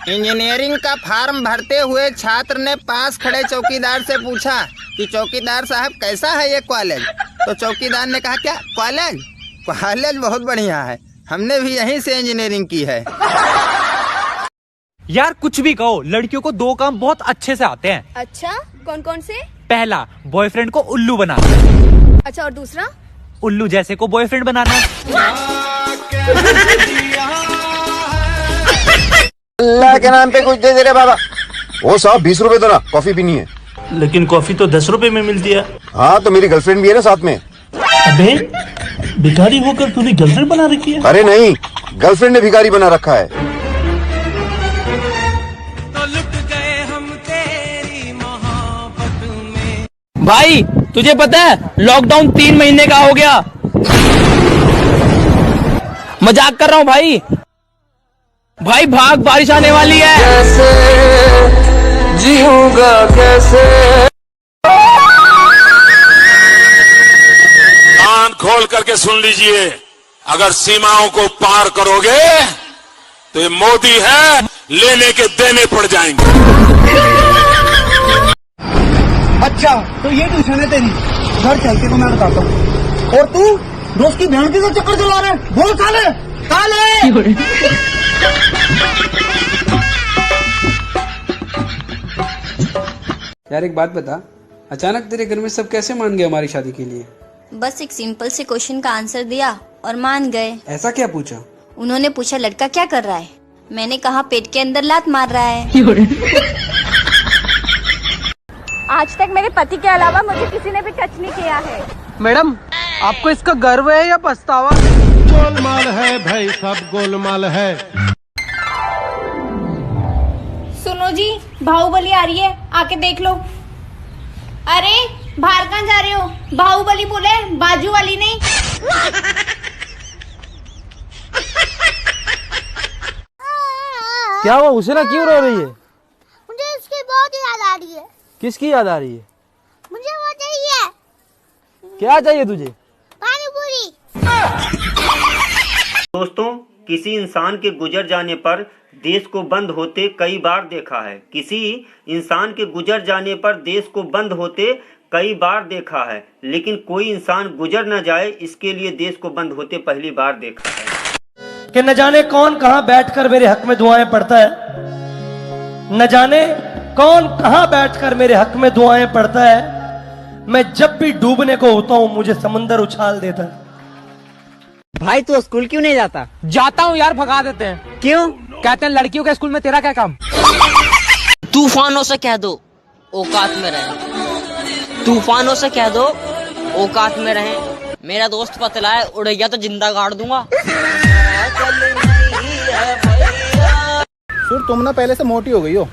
Engineering का form भरते हुए छात्र ने पास खड़े चौकीदार से पूछा कि चौकीदार साहब कैसा है ये कॉलेज। तो चौकीदार ने कहा, क्या कॉलेज? कॉलेज बहुत बढ़िया है, हमने भी यहीं से इंजीनियरिंग की है। यार कुछ भी कहो, लड़कियों को 2 काम बहुत अच्छे से आते हैं। अच्छा, कौन कौन से? पहला, बॉयफ्रेंड को उल्लू बनाना। अच्छा, और दूसरा? उल्लू जैसे को बॉयफ्रेंड बनाना। अल्लाह के नाम पे कुछ दे दे रे बाबा। ओ साहब 20 रुपए दो ना, कॉफी पीनी है। लेकिन कॉफी तो 10 रुपए में मिलती है। हाँ तो मेरी गर्लफ्रेंड भी है ना साथ में। अबे भिखारी होकर तूने गर्लफ्रेंड बना रखी है? अरे नहीं, गर्लफ्रेंड ने भिखारी बना रखा है। तो लुट गए हम तेरी मोहब्बत में। भाई तुझे पता है लॉकडाउन 3 महीने का हो गया। मजाक कर रहा हूँ भाई। भाई भाग, बारिश आने वाली है। कैसे जीऊंगा कैसे? कान खोल करके सुन लीजिए, अगर सीमाओं को पार करोगे तो ये मोदी है, लेने के देने पड़ जाएंगे। अच्छा तो ये ट्यूशन है तेरी, घर चलते को मैं बताता हूँ। और तू दोस्त की बहन के साथ चक्कर चला रहे, बोल काले काले। यार एक बात बता, अचानक तेरे घर में सब कैसे मान गए हमारी शादी के लिए? बस एक सिंपल से क्वेश्चन का आंसर दिया और मान गए। ऐसा क्या पूछा? उन्होंने पूछा लड़का क्या कर रहा है, मैंने कहा पेट के अंदर लात मार रहा है। आज तक मेरे पति के अलावा मुझे किसी ने भी टच नहीं किया है। मैडम आपको इसका गर्व है या पछतावा? गोलमाल है भाई, सब गोलमाल है। सुनो जी, बाहुबली आ रही है, आके देख लो। अरे बाहर कहाँ जा रहे हो? बाहुबली बोले, बाजू वाली नहीं। क्या हुआ, उसे ना क्यों रो रही है? मुझे उसकी बहुत याद आ रही है। किसकी याद आ रही है? मुझे वो चाहिए। क्या चाहिए तुझे? पानी पूरी। दोस्तों, किसी इंसान के गुजर जाने पर देश को बंद होते कई बार देखा है। किसी इंसान के गुजर जाने पर देश को बंद होते कई बार देखा है, लेकिन कोई इंसान गुजर न जाए इसके लिए देश को बंद होते पहली बार देखा है। कि न जाने कौन कहां बैठकर मेरे हक में दुआएं पढ़ता है, न जाने कौन कहां बैठकर मेरे हक में दुआएं पढ़ता है। मैं जब भी डूबने को होता हूं मुझे समंदर उछाल देता है। भाई तू स्कूल क्यों नहीं जाता? जाता हूँ यार, भगा देते हैं। क्यों? कहते हैं लड़कियों के स्कूल में तेरा क्या काम? तूफानों से कह दो औकात में रहें। तूफानों से कह दो औकात में रहें। मेरा दोस्त पतला है, उड़ गया तो जिंदा गाड़ दूंगा। सुर तुम ना पहले से मोटी हो गई हो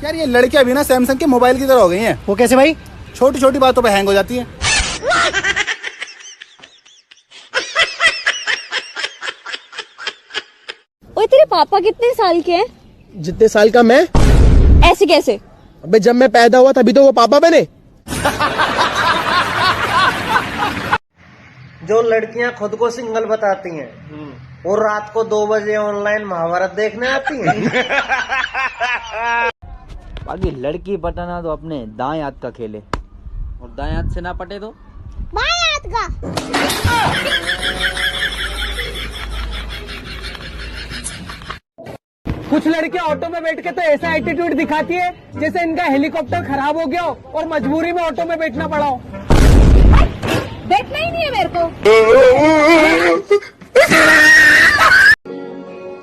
यार। ये लड़कियां भी ना सैमसंग के मोबाइल की तरह हो गई हैं। वो कैसे भाई? छोटी छोटी बातों पे हैंग हो जाती हैं। ओए तेरे पापा कितने साल के हैं? जितने साल का मैं। ऐसे कैसे? अबे जब मैं पैदा हुआ तभी तो वो पापा बने। जो लड़कियां खुद को सिंगल बताती हैं और रात को 2 बजे ऑनलाइन महाभारत देखने आती हैं। बाकी लड़की पटाना तो अपने दाएं हाथ का खेले, और दाएं हाथ से ना पटे तो बाएं हाथ का। कुछ लड़कियां ऑटो में बैठ के तो ऐसा एटीट्यूड दिखाती है जैसे इनका हेलीकॉप्टर खराब हो गया हो और मजबूरी में ऑटो में बैठना पड़ा हो। देखना ही नहीं है मेरे को।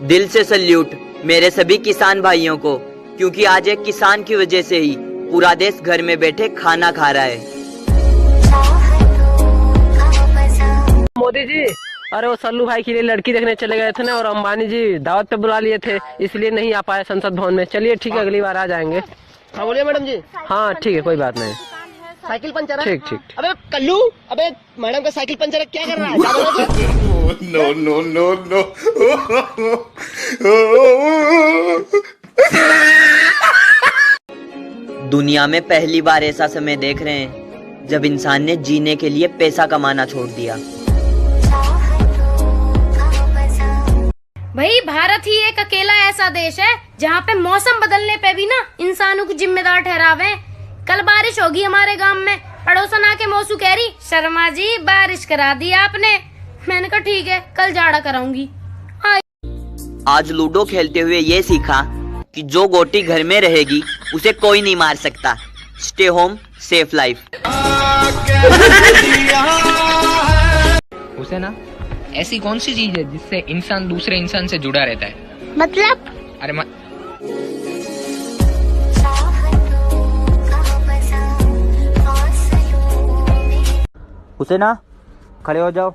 दिल से सल्यूट मेरे सभी किसान भाइयों को, क्योंकि आज एक किसान की वजह से ही पूरा देश घर में बैठे खाना खा रहा है। मोदी जी, अरे वो सल्लू भाई के लिए लड़की देखने चले गए थे ना, और अंबानी जी दावत पे बुला लिए थे, इसलिए नहीं आ पाए संसद भवन में। चलिए ठीक है, अगली बार आ जाएंगे। हाँ बोलिए मैडम जी। हाँ ठीक है, कोई बात नहीं। साइकिल पंचर है? ठीक ठीक। अबे कल्लू, अबे मैडम का साइकिल पंचर है, क्या कर रहा है? No no no no. दुनिया में पहली बार ऐसा समय देख रहे हैं जब इंसान ने जीने के लिए पैसा कमाना छोड़ दिया। भाई भारत ही एक अकेला ऐसा देश है जहाँ पे मौसम बदलने पे भी ना इंसानों को जिम्मेदार ठहरावे। कल बारिश होगी हमारे गांव में, पड़ोसन आके मौसू कह रही शर्मा जी बारिश करा दी आपने। मैंने कहा ठीक है कल जाड़ा कराऊंगी। आज लूडो खेलते हुए ये सीखा कि जो गोटी घर में रहेगी उसे कोई नहीं मार सकता। Stay home safe life. उसे ना ऐसी कौन सी चीज है जिससे इंसान दूसरे इंसान से जुड़ा रहता है? मतलब? अरे उसे ना खड़े हो जाओ।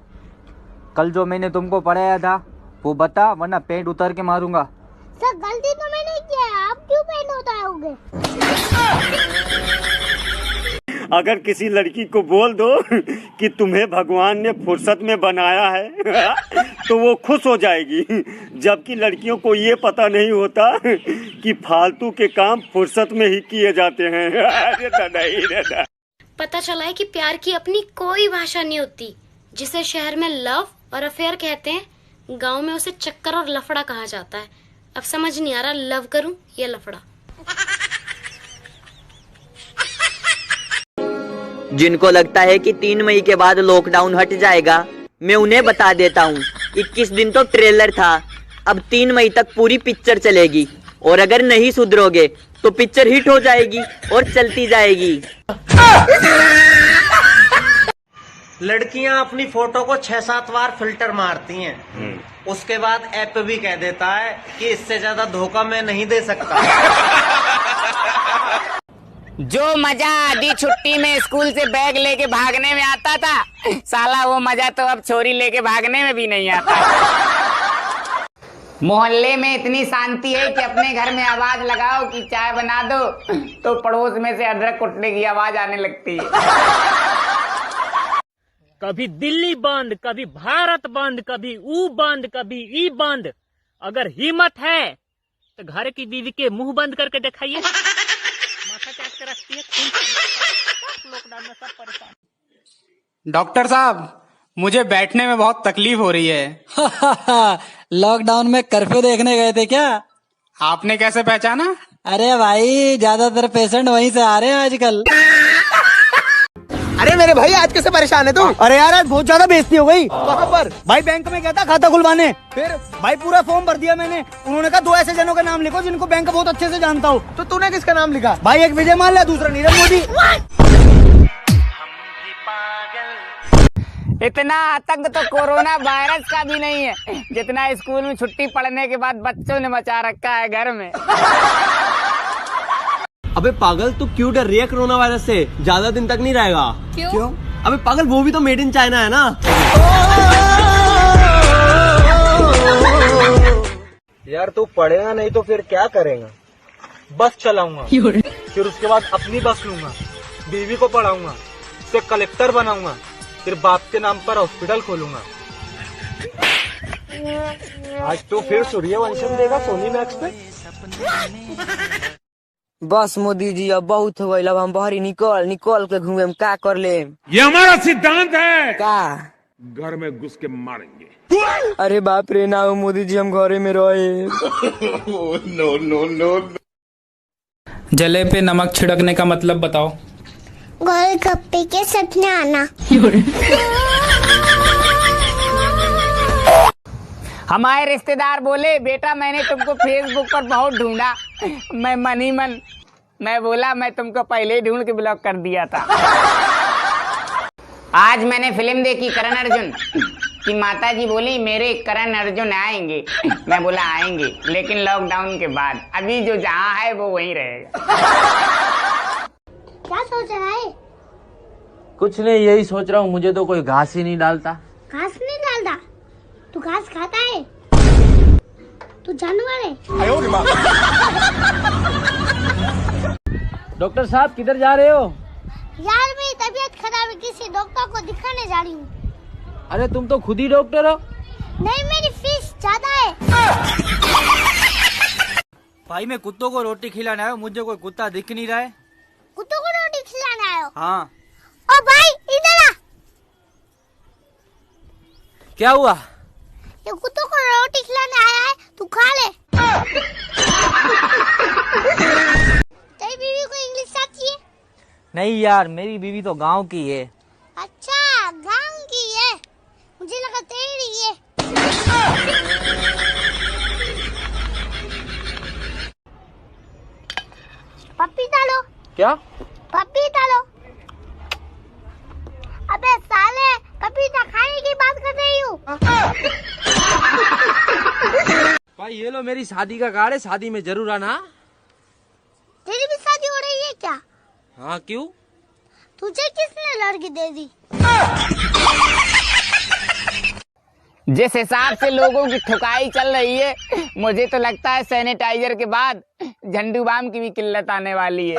कल जो मैंने तुमको पढ़ाया था वो बता, वरना पेंट उतार के मारूंगा। सर गलती तो मैंने किया है, आप क्यों पेंट उतारोगे? अगर किसी लड़की को बोल दो कि तुम्हें भगवान ने फुर्सत में बनाया है तो वो खुश हो जाएगी, जबकि लड़कियों को ये पता नहीं होता कि फालतू के काम फुर्सत में ही किए जाते हैं। अरे दादा पता चला है कि प्यार की अपनी कोई भाषा नहीं होती। जिसे शहर में लव और अफेयर कहते हैं, गांव में उसे चक्कर और लफड़ा कहा जाता है। अब समझ नहीं आ रहा लव करूं या लफड़ा। जिनको लगता है कि 3 मई के बाद लॉकडाउन हट जाएगा, मैं उन्हें बता देता हूँ 21 दिन तो ट्रेलर था, अब 3 मई तक पूरी पिक्चर चलेगी। और अगर नहीं सुधरोगे तो पिक्चर हिट हो जाएगी और चलती जाएगी। लड़कियां अपनी फोटो को 6-7 बार फिल्टर मारती हैं, उसके बाद ऐप भी कह देता है कि इससे ज्यादा धोखा मैं नहीं दे सकता। जो मजा आधी छुट्टी में स्कूल से बैग लेके भागने में आता था, साला वो मजा तो अब छोरी लेके भागने में भी नहीं आता। मोहल्ले में इतनी शांति है कि अपने घर में आवाज लगाओ कि चाय बना दो तो पड़ोस में से अदरक कुटने की आवाज आने लगती है। कभी दिल्ली बंद, कभी भारत बंद, कभी ऊ बंद, कभी ई बंद। अगर हिम्मत है तो घर की बीवी के मुंह बंद करके दिखाइए। माथा चाट के रखती है, लॉकडाउन में सब परेशान। डॉक्टर साहब, मुझे बैठने में बहुत तकलीफ हो रही है। लॉकडाउन में कर्फ्यू देखने गए थे क्या? आपने कैसे पहचाना? अरे भाई ज्यादातर पेशेंट वहीं से आ रहे हैं आजकल। अरे मेरे भाई आज कैसे परेशान है तुम? अरे यार आज बहुत ज्यादा बेइज्जती हो गई। कहाँ पर? भाई बैंक में गया था खाता खुलवाने, फिर भाई पूरा फॉर्म भर दिया मैंने। उन्होंने कहा 2 ऐसे जनों का नाम लिखो जिनको बैंक बहुत अच्छे से जानता हूँ। तो तूने किसका नाम लिखा? भाई एक विजय माल्या, दूसरा नीरव मोदी। इतना आतंक तो कोरोना वायरस का भी नहीं है जितना स्कूल में छुट्टी पड़ने के बाद बच्चों ने मचा रखा है घर में। अबे पागल, तू क्यों डर रही है कोरोना वायरस से? ज्यादा दिन तक नहीं रहेगा। क्यों? अबे पागल, वो भी तो मेड इन चाइना है ना। यार तू पढ़ेगा नहीं तो फिर क्या करेगा? बस चलाऊंगा, फिर उसके बाद अपनी बस लूंगा, बीवी को पढ़ाऊंगा, उसे कलेक्टर बनाऊंगा, फिर बाप के नाम पर हॉस्पिटल खोलूंगा। आज तो फिर सूर्यवंशम देगा सोनी मैक्स पे। बस मोदी जी अब बहुत हो गई, अब हम बाहर निकल के घूमे, का कर ले? ये हमारा सिद्धांत है। का? घर में घुस के मारेंगे। अरे बाप रे, ना हो मोदी जी, हम घरे में रहे। No no no. जले पे नमक छिड़कने का मतलब बताओ। गोलगप्पे के सपने आना। हमारे रिश्तेदार बोले बेटा मैंने तुमको फेसबुक पर बहुत ढूंढा, मैं मन ही मन मैं बोला मैं तुमको पहले ही ढूंढ के ब्लॉक कर दिया था। आज मैंने फिल्म देखी करण अर्जुन की, माता जी बोली मेरे करण अर्जुन आएंगे, मैं बोला आएंगे लेकिन लॉकडाउन के बाद, अभी जो जहाँ है वो वहीं रहेगा। क्या सोच रहा है? कुछ नहीं, यही सोच रहा हूँ, मुझे तो कोई घास ही नहीं डालता। घास नहीं डालता? तू घास खाता है? तू जानवर है। डॉक्टर साहब किधर जा रहे हो? यार मेरी तबीयत खराब है, किसी डॉक्टर को दिखाने जा रही हूँ। अरे तुम तो खुद ही डॉक्टर हो। नहीं, मेरी फीस ज्यादा है। भाई मैं कुत्तों को रोटी खिलाने आया हूँ, मुझे कोई कुत्ता दिख नहीं रहा है। कुत्तों को रोटी खिलाने आए हो? हाँ। ओ भाई इधर आ। क्या हुआ? ये कुत्तों को रोटी खिलाने आया है नहीं यार, मेरी बीवी तो गांव की है। अच्छा, गांव की है, मुझे लगा तेरी है। पपीता लो। क्या? पपीता लो। अबे साले, पपीता खाने की बात कर रही हूँ। भाई ये लो मेरी शादी का कार्ड है, शादी में जरूर आना। तेरी भी शादी हो रही है क्या? हाँ क्यों? तुझे किसने लड़की दे दी? जिस हिसाब से लोगों की ठुकाई चल रही है, मुझे तो लगता है सैनिटाइजर के बाद झंडू बाम की भी किल्लत आने वाली है।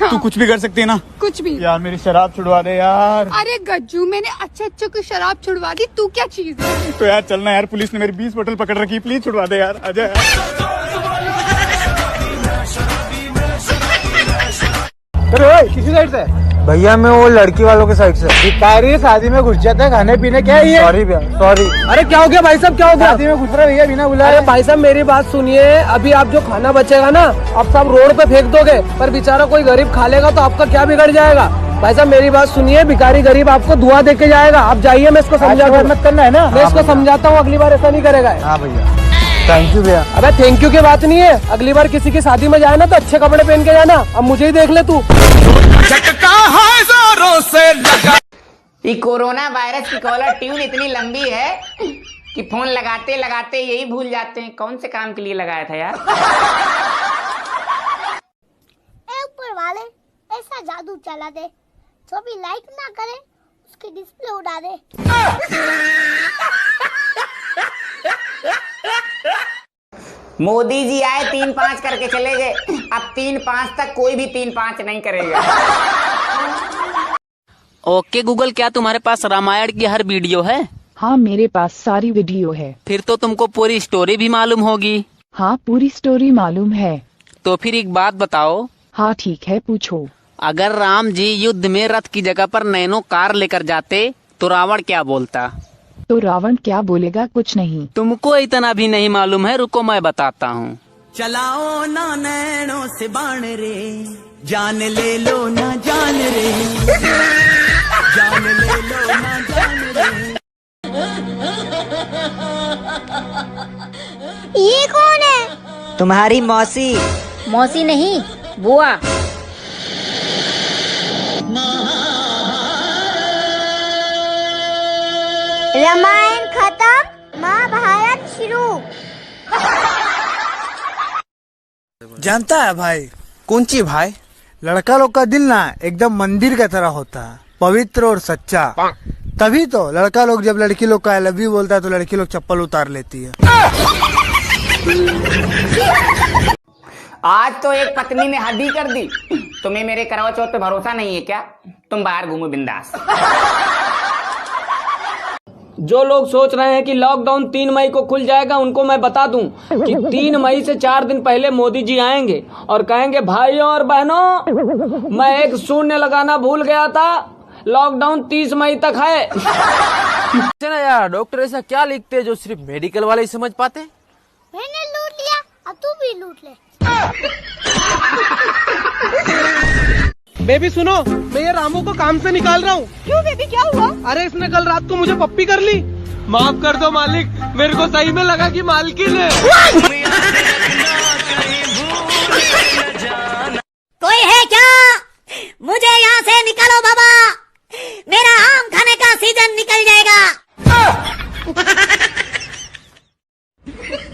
तू कुछ भी कर सकती है ना? कुछ भी। यार मेरी शराब छुड़वा दे यार। अरे गज्जू, मैंने अच्छे की शराब छुड़वा दी, तू क्या चीज है? तो यार चलना यार, पुलिस ने मेरी 20 बोतल पकड़ रखी, प्लीज छुड़वा दे यार, आजा यार। अरे किसी साइड से? भैया मैं वो लड़की वालों के साइड से। भिखारी शादी में घुस जाते हैं खाने पीने, क्या है ये? सॉरी भैया, सॉरी। अरे क्या हो गया भाई साहब, क्या हो गया? शादी में घुस रहे भैया बिना बुलाए। अरे भाई साहब मेरी बात सुनिए, अभी आप जो खाना बचेगा ना, आप सब रोड पे फेंक दोगे, पर बेचारा कोई गरीब खा लेगा तो आपका क्या बिगड़ जाएगा? भाई साहब मेरी बात सुनिए, भिखारी गरीब आपको दुआ दे के जाएगा। आप जाइए, मैं इसको समझा मत करना है ना, मैं इसको समझाता हूँ, अगली बार ऐसा नहीं करेगा। हाँ भैया, थैंक यू भैया। अबे थैंक यू की बात नहीं है, अगली बार किसी की शादी में जाए ना तो अच्छे कपड़े पहन के जाना। अब मुझे ही देख ले तू। ये कोरोना वायरस की कॉलर ट्यून इतनी लंबी है कि फोन लगाते लगाते यही भूल जाते हैं कौन से काम के लिए लगाया था यार। ऊपर वाले ऐसा जादू चला दे, जो भी लाइक ना करे उसकी डिस्प्ले उड़ा दे। मोदी जी आए 3-5 करके चले गए, अब 3-5 तक कोई भी 3-5 नहीं करेगा। ओके गूगल, क्या तुम्हारे पास रामायण की हर वीडियो है? हाँ मेरे पास सारी वीडियो है। फिर तो तुमको पूरी स्टोरी भी मालूम होगी। हाँ पूरी स्टोरी मालूम है। तो फिर एक बात बताओ। हाँ ठीक है, पूछो। अगर राम जी युद्ध में रथ की जगह पर नैनो कार लेकर जाते तो रावण क्या बोलता? तो रावण क्या बोलेगा? कुछ नहीं। तुमको इतना भी नहीं मालूम है, रुको मैं बताता हूँ। चलाओ ना नैनो से बाण रे, जान ले लो ना जान रे, जान ले लो ना जान रे। ये कौन है? तुम्हारी मौसी। मौसी नहीं, बुआ। रामायण खत्म, महाभारत शुरू। जानता है भाई? कौन ची भाई? लड़का लोग का दिल ना एकदम मंदिर की तरह होता है, पवित्र और सच्चा। तभी तो लड़का लोग जब लड़की लोग का आई लव यू बोलता है तो लड़की लोग चप्पल उतार लेती है। आज तो एक पत्नी ने हद ही कर दी। तुम्हें मेरे करवा चौथ पे भरोसा नहीं है क्या? तुम बाहर घूमो बिंदास। जो लोग सोच रहे हैं कि लॉकडाउन 3 मई को खुल जाएगा, उनको मैं बता दूं कि 3 मई से 4 दिन पहले मोदी जी आएंगे और कहेंगे भाइयों और बहनों, मैं एक शून्य लगाना भूल गया था, लॉकडाउन 30 मई तक है। ना यार, डॉक्टर ऐसा क्या लिखते हैं जो सिर्फ मेडिकल वाले ही समझ पाते? मैंने लूट लिया, अब तू भी लूट ले। बेबी सुनो, मैं ये रामू को काम से निकाल रहा हूँ। क्यों बेबी, क्या हुआ? अरे इसने कल रात को मुझे पप्पी कर ली। माफ कर दो मालिक, मेरे को सही में लगा कि मालकिन है। कोई है क्या? मुझे यहाँ से निकालो बाबा, मेरा आम खाने का सीजन निकल जाएगा।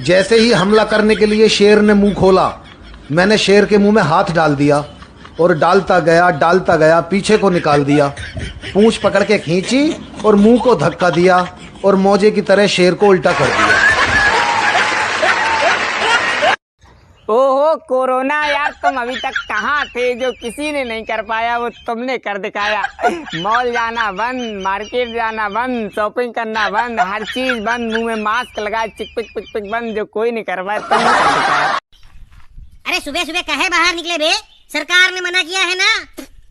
जैसे ही हमला करने के लिए शेर ने मुंह खोला, मैंने शेर के मुंह में हाथ डाल दिया और डालता गया पीछे को निकाल दिया, पूंछ पकड़ के खींची और मुंह को धक्का दिया और मौजे की तरह शेर को उल्टा कर दिया। ओहो कोरोना यार, तुम अभी तक कहाँ थे? जो किसी ने नहीं कर पाया वो तुमने कर दिखाया। मॉल जाना बंद, मार्केट जाना बंद, शॉपिंग करना बंद, हर चीज बंद, मुंह में मास्क लगाए चिक पिक पिक पिक बंद। जो कोई नहीं कर पाया तुमने कर दिखाया। अरे सुबह सुबह कहे बाहर निकले बे? सरकार ने मना किया है ना।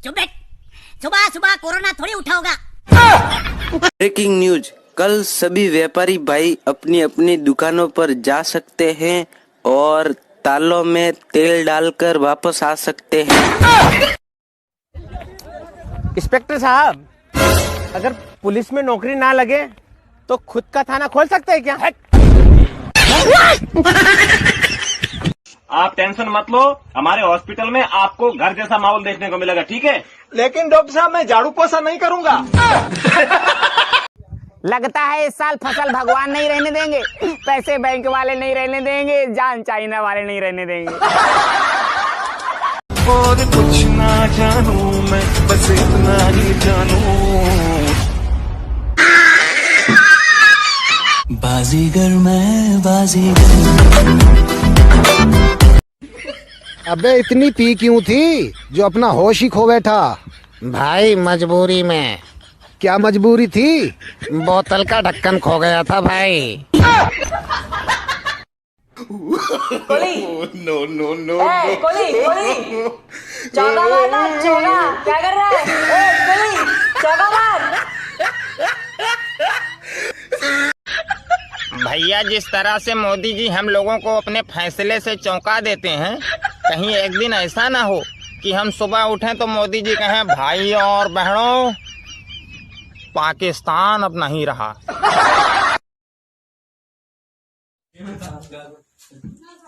चुप बैठ, सुबह सुबह कोरोना थोड़ी उठा होगा। ब्रेकिंग न्यूज, कल सभी व्यापारी भाई अपनी अपनी दुकानों पर जा सकते हैं और तालों में तेल डालकर वापस आ सकते हैं। इंस्पेक्टर साहब, अगर पुलिस में नौकरी ना लगे तो खुद का थाना खोल सकते हैं क्या? आप टेंशन मत लो, हमारे हॉस्पिटल में आपको घर जैसा माहौल देखने को मिलेगा, ठीक है? लेकिन डॉक्टर साहब, मैं झाड़ू पोछा नहीं करूंगा। लगता है इस साल फसल भगवान नहीं रहने देंगे, पैसे बैंक वाले नहीं रहने देंगे, जान चाइना वाले नहीं रहने देंगे। और कुछ ना जानू मैं, बस इतना ही जानू, बाजीगर मैं बाजीगर। अबे इतनी पी क्यों थी जो अपना होश ही खो बैठा? भाई मजबूरी में। क्या मजबूरी थी? बोतल का ढक्कन खो गया था भाई। Kohli no no no Kohli Kohli चौका मारना, चौका क्या कर रहा है? कोली चौका मार। भैया, जिस तरह से मोदी जी हम लोगों को अपने फैसले से चौंका देते हैं, कहीं एक दिन ऐसा ना हो कि हम सुबह उठें तो मोदी जी कहें, भाई और बहनों, पाकिस्तान अब नहीं रहा।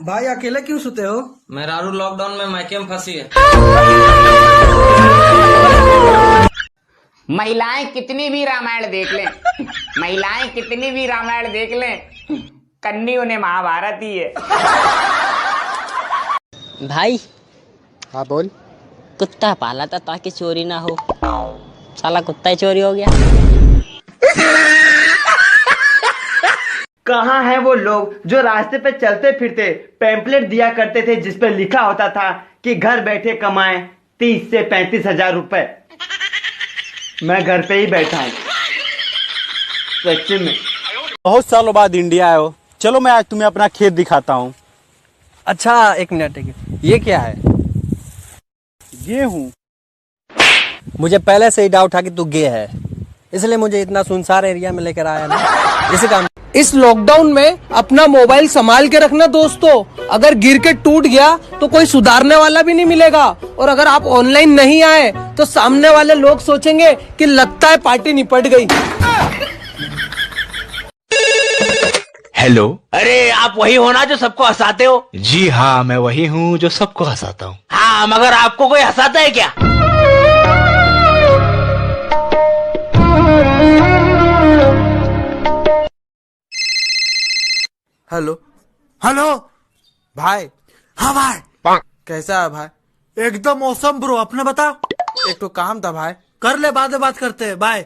भाई अकेले क्यों सोते हो? मेरा लॉकडाउन में मायके में फंसी है। महिलाएं कितनी भी रामायण देख लें, महिलाएं कितनी भी रामायण देख लें, कन्नी उन्हें महाभारत ही है। भाई हाँ बोल। कुत्ता पाला था ताकि चोरी ना हो, साला कुत्ता ही चोरी हो गया। कहाँ हैं वो लोग जो रास्ते पे चलते फिरते पैम्पलेट दिया करते थे जिसपे लिखा होता था कि घर बैठे कमाएं 30 से 35 हजार रुपए? मैं घर पे ही बैठा हूँ सच्ची में। बहुत सालों बाद इंडिया आए हो, चलो मैं आज तुम्हें अपना खेत दिखाता हूँ। अच्छा एक मिनट, ये क्या है? गेहूँ। मुझे पहले से ही डाउट था कि तू गे है, इसलिए मुझे इतना सुनसान एरिया में लेकर आया ना। इसी काम इस लॉकडाउन में अपना मोबाइल संभाल के रखना दोस्तों, अगर गिर के टूट गया तो कोई सुधारने वाला भी नहीं मिलेगा। और अगर आप ऑनलाइन नहीं आए तो सामने वाले लोग सोचेंगे कि लगता है पार्टी निपट गई। हेलो, अरे आप वही हो ना जो सबको हंसाते हो? जी हाँ, मैं वही हूँ जो सबको हंसाता हूँ। हाँ, मगर आपको कोई हंसाता है क्या? हेलो हेलो भाई। हाँ भाई, कैसा है भाई? एकदम मौसम ब्रो, अपने बता। एक तो काम था भाई, कर ले, बाद में बात करते हैं, बाय।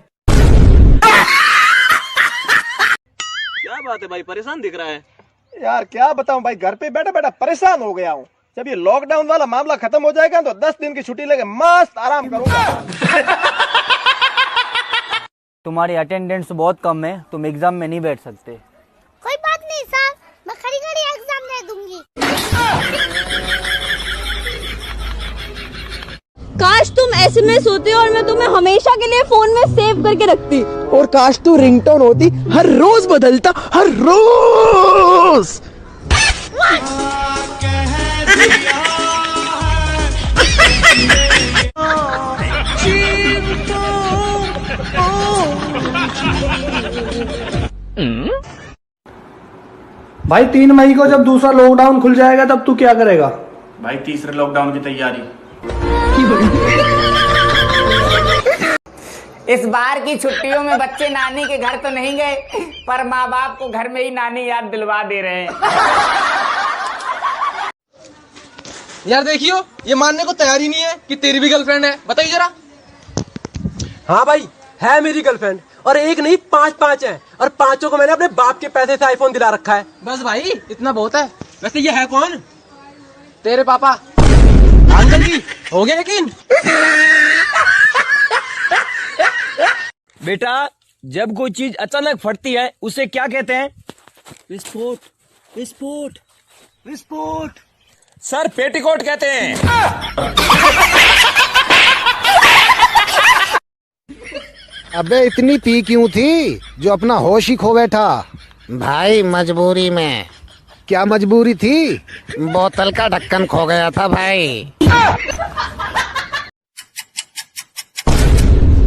क्या बात है भाई, परेशान दिख रहा है? यार क्या बताऊं भाई, घर पे बैठा बैठा परेशान हो गया हूँ। जब ये लॉकडाउन वाला मामला खत्म हो जाएगा तो 10 दिन की छुट्टी लेके मस्त आराम करूंगा। तुम्हारी अटेंडेंस बहुत कम है, तुम एग्जाम में नहीं बैठ सकते। कोई बात नहीं सर, मैं खड़ी खड़ी एग्जाम दे दूंगी। काश तुम एसएमएस होते और मैं तुम्हें हमेशा के लिए फोन में सेव करके रखती। और काश तू रिंगटोन होती, हर रोज बदलता, हर रोज। भाई 3 मई को जब दूसरा लॉकडाउन खुल जाएगा तब तू क्या करेगा? भाई तीसरे लॉकडाउन की तैयारी। इस बार की छुट्टियों में बच्चे नानी के घर तो नहीं गए, पर माँ बाप को घर में ही नानी याद दिलवा दे रहे हैं। यार देखियो, ये मानने को तैयार ही नहीं है कि तेरी भी गर्लफ्रेंड है। बताइए जरा। हाँ भाई, है मेरी गर्लफ्रेंड, और एक नहीं 5 है, और 5 को मैंने अपने बाप के पैसे से आईफोन दिला रखा है। बस भाई इतना बहुत है। वैसे ये है कौन? तेरे पापा। अंकल जी, हो गया यकीन? बेटा, जब कोई चीज अचानक फटती है उसे क्या कहते हैं? विस्फोट। विस्फोट। विस्फोट। सर, पेटीकोट कहते हैं। अबे इतनी पी क्यों थी जो अपना होश ही खो बैठा? भाई मजबूरी में। क्या मजबूरी थी? बोतल का ढक्कन खो गया था भाई।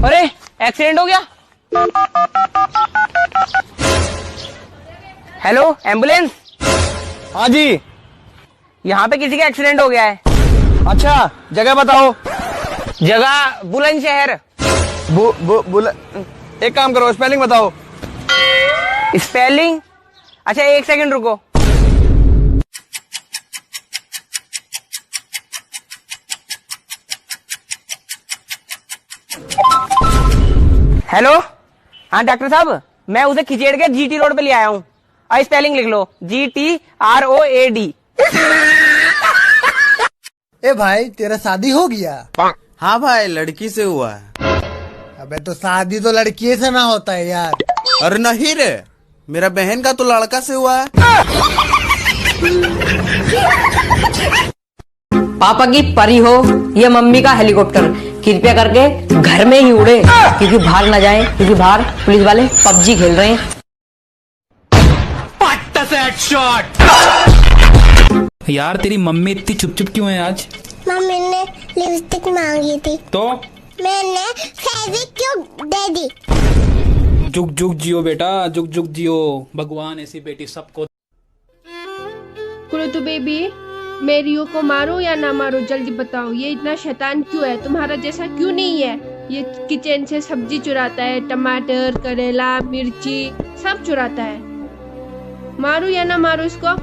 अरे एक्सीडेंट हो गया। Hello ambulance. हाँ जी। यहाँ पे किसी का एक्सीडेंट हो गया है। अच्छा जगह बताओ। जगह बुलंदशहर। एक काम करो, स्पेलिंग बताओ। स्पेलिंग? अच्छा 1 सेकंड रुको। हेलो हाँ डॉक्टर साहब, मैं उसे खिचेड़ के GT रोड पे ले आया हूँ। स्पेलिंग लिख लो, GTROAD। ए भाई तेरा शादी हो गया? हाँ भाई, लड़की से हुआ है। अबे तो शादी तो लड़की से ना होता है यार। अरे नहीं रे, मेरा बहन का तो लड़का से हुआ है। पापा की परी हो या मम्मी का हेलीकॉप्टर, कृपया करके घर में ही उड़े, क्योंकि बाहर ना जाए, क्योंकि बाहर पुलिस वाले PUBG खेल रहे हैं। यार तेरी मम्मी इतनी चुप चुप क्यों है आज? मम्मी ने लिपस्टिक मांगी थी तो मैंने फेविक्विक दे दी। जुग जुग जियो बेटा, जुग जुग जियो। भगवान ऐसी बेटी सबको। तो बेबी, मैं रियो को मारूं या ना मारूं, जल्दी बताओ। ये इतना शैतान क्यों है? तुम्हारा जैसा क्यों नहीं है? ये किचन से सब्जी चुराता है, टमाटर, करेला, मिर्ची सब चुराता है। मारूं या ना मारूं इसको?